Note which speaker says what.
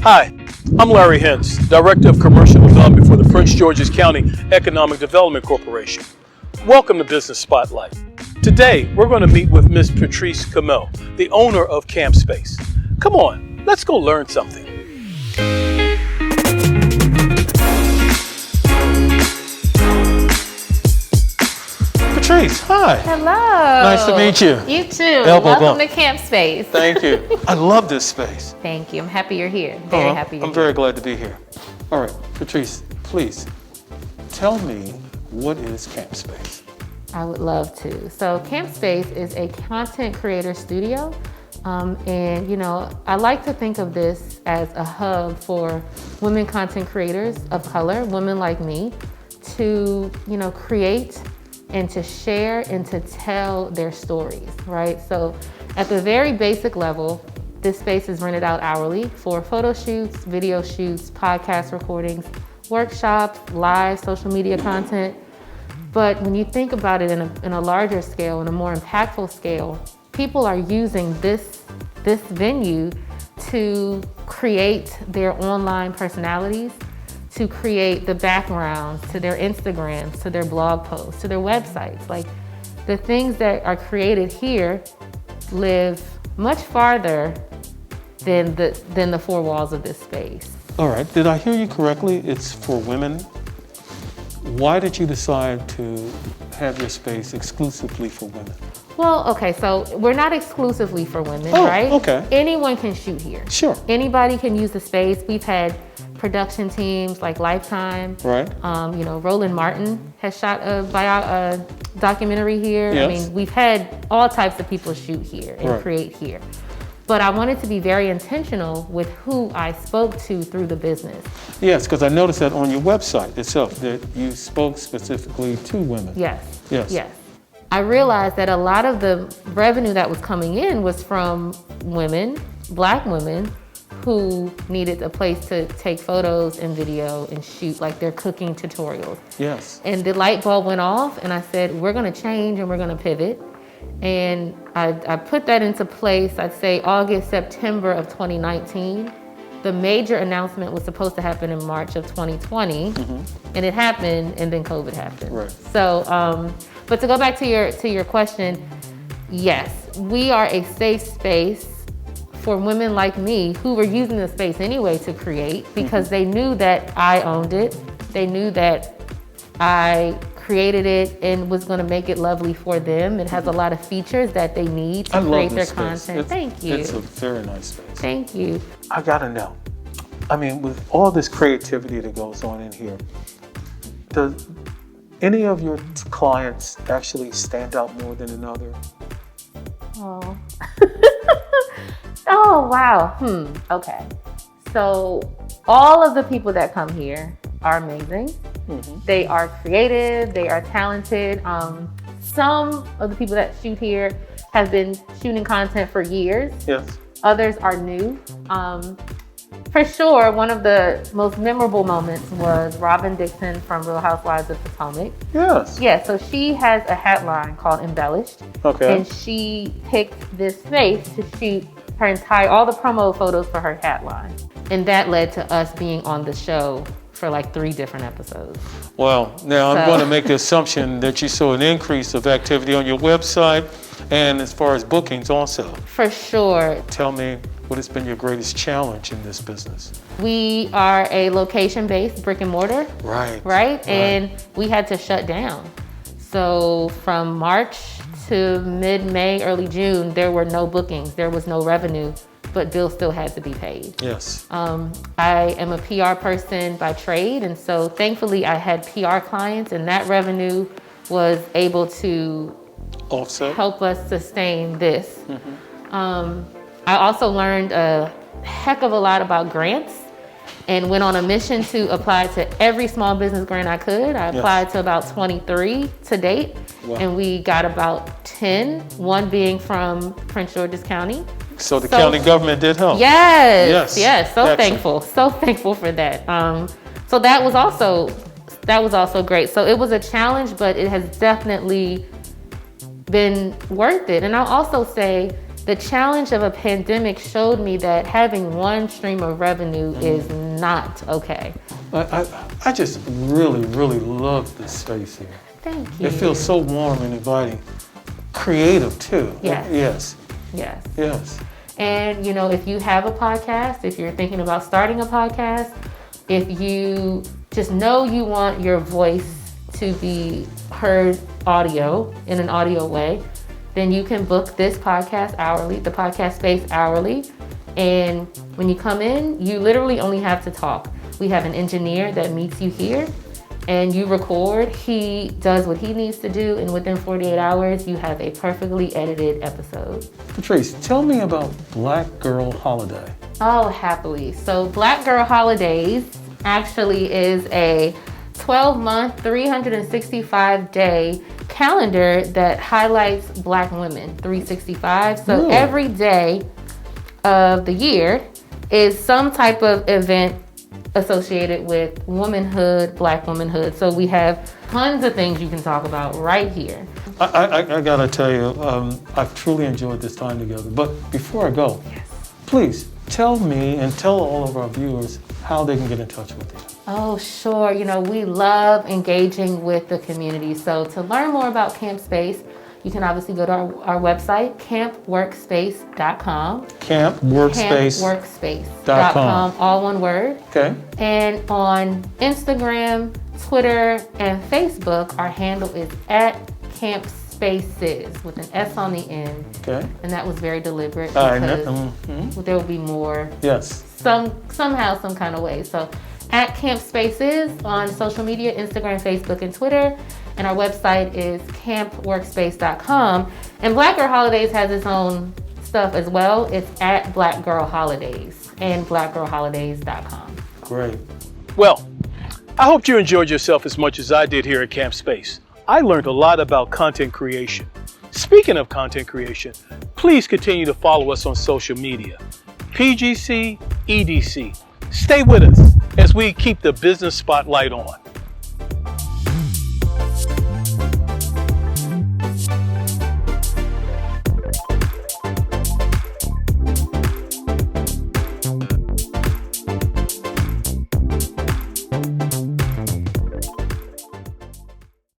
Speaker 1: Hi, I'm Larry Hentz, Director of Commercial Development for the Prince George's County Economic Development Corporation. Welcome to Business Spotlight. Today, we're going to meet with Ms. Patrice Camel, the owner of CAMPspace. Come on, let's go learn something. Patrice, hi.
Speaker 2: Hello.
Speaker 1: Nice to meet you.
Speaker 2: You too.
Speaker 1: Elbow
Speaker 2: Welcome
Speaker 1: bump.
Speaker 2: to CAMPspace.
Speaker 1: Thank you. I love this space.
Speaker 2: Thank you. I'm happy you're here. Very happy you're
Speaker 1: I'm
Speaker 2: here.
Speaker 1: very glad to be here. All right, Patrice, please tell me, what is CAMPspace?
Speaker 2: I would love to. So CAMPspace is a content creator studio. And you know, I like to think of this as a hub for women content creators of color, women like me, to, you know, create and to share and to tell their stories, right? So at the very basic level, this space is rented out hourly for photo shoots, video shoots, podcast recordings, workshops, live social media content. But when you think about it in a larger scale, in a more impactful scale, people are using this venue to create their online personalities, to create the backgrounds to their Instagrams, to their blog posts, to their websites. Like, the things that are created here live much farther than the four walls of this space.
Speaker 1: All right, did I hear you correctly? It's for women. Why did you decide to have your space exclusively for women?
Speaker 2: Well, okay, so we're not exclusively for women,
Speaker 1: Oh,
Speaker 2: right?
Speaker 1: okay.
Speaker 2: Anyone can shoot here.
Speaker 1: Sure.
Speaker 2: Anybody can use the space. We've had production teams like Lifetime.
Speaker 1: Right.
Speaker 2: You know, Roland Martin has shot a documentary here.
Speaker 1: Yes.
Speaker 2: I mean, we've had all types of people shoot here and
Speaker 1: Right.
Speaker 2: create here. But I wanted to be very intentional with who I spoke to through the business.
Speaker 1: Yes, because I noticed that on your website itself that you spoke specifically to women.
Speaker 2: Yes.
Speaker 1: Yes.
Speaker 2: Yes. I realized that a lot of the revenue that was coming in was from women, Black women, who needed a place to take photos and video and shoot like their cooking tutorials.
Speaker 1: Yes.
Speaker 2: And the light bulb went off and I said, we're gonna change and we're gonna pivot. And I put that into place, I'd say August, September of 2019. The major announcement was supposed to happen in March of 2020, and it happened, and then COVID happened.
Speaker 1: Right.
Speaker 2: So, but to go back to your question, yes, we are a safe space for women like me who were using the space anyway to create, because they knew that I owned it. They knew that I created it and was going to make it lovely for them. It has a lot of features that they need to create their content. Thank you.
Speaker 1: It's a very nice space.
Speaker 2: Thank you.
Speaker 1: I gotta know. I mean, with all this creativity that goes on in here, does any of your clients actually stand out more than another?
Speaker 2: Oh. Oh, wow. Okay. So all of the people that come here are amazing. They are creative, they are talented. Some of the people that shoot here have been shooting content for years.
Speaker 1: Yes.
Speaker 2: Others are new. For sure, one of the most memorable moments was Robin Dixon from Real Housewives of Potomac.
Speaker 1: Yes.
Speaker 2: Yeah, so she has a hat line called Embellished.
Speaker 1: Okay.
Speaker 2: And she picked this space to shoot all the promo photos for her hat line. And that led to us being on the show for like 3 different episodes.
Speaker 1: Well, now I'm going to make the assumption that you saw an increase of activity on your website and as far as bookings also.
Speaker 2: For sure.
Speaker 1: Tell me, what has been your greatest challenge in this business?
Speaker 2: We are a location-based brick and mortar.
Speaker 1: Right.
Speaker 2: And we had to shut down. So from March to mid-May, early June, there were no bookings, there was no revenue, but bills still had to be paid.
Speaker 1: Yes.
Speaker 2: I am a PR person by trade, and so thankfully I had PR clients, and that revenue was able to
Speaker 1: Offset.
Speaker 2: help us sustain this. I also learned a heck of a lot about grants and went on a mission to apply to every small business grant I could. I applied to about 23 to date, and we got about 10, one being from Prince George's County.
Speaker 1: So the county government did help.
Speaker 2: Yes. So
Speaker 1: Excellent.
Speaker 2: thankful for that. So that was also great. So it was a challenge, but it has definitely been worth it. And I'll also say the challenge of a pandemic showed me that having one stream of revenue is not okay.
Speaker 3: I just really, really love this space here.
Speaker 2: Thank you.
Speaker 3: It feels so warm and inviting. Creative too.
Speaker 2: Yes.
Speaker 3: Yes.
Speaker 2: Yes.
Speaker 3: Yes.
Speaker 2: And, you know, if you have a podcast, if you're thinking about starting a podcast, if you just know you want your voice to be heard in an audio way, then you can book this podcast hourly, the CAMPspace hourly. And when you come in, you literally only have to talk. We have an engineer that meets you here and you record. He does what he needs to do, and within 48 hours, you have a perfectly edited episode.
Speaker 3: Patrice, tell me about Black Girl Holiday.
Speaker 2: Oh, happily. So Black Girl Holidays actually is a 12-month, 365-day calendar that highlights Black women, 365. So
Speaker 3: Really?
Speaker 2: every day of the year is some type of event associated with womanhood, Black womanhood. So we have tons of things you can talk about right here.
Speaker 3: I gotta tell you, I've truly enjoyed this time together. But before I go, please tell me and tell all of our viewers how they can get in touch with you.
Speaker 2: Oh, sure. You know, we love engaging with the community. So to learn more about CAMPspace, you can obviously go to our website, campworkspace.com.
Speaker 3: Campworkspace.com.
Speaker 2: All one word.
Speaker 3: Okay.
Speaker 2: And on Instagram, Twitter, and Facebook, our handle is @Campspaces with an S on the end.
Speaker 3: Okay.
Speaker 2: And that was very deliberate because there will be more.
Speaker 3: Yes.
Speaker 2: Somehow, some kind of way. So @Campspaces on social media, Instagram, Facebook, and Twitter. And our website is campworkspace.com. And Black Girl Holidays has its own stuff as well. It's @BlackGirlHolidays and blackgirlholidays.com.
Speaker 3: Great.
Speaker 1: Well, I hope you enjoyed yourself as much as I did here at CAMPspace. I learned a lot about content creation. Speaking of content creation, please continue to follow us on social media. PGC, EDC. Stay with us as we keep the business spotlight on.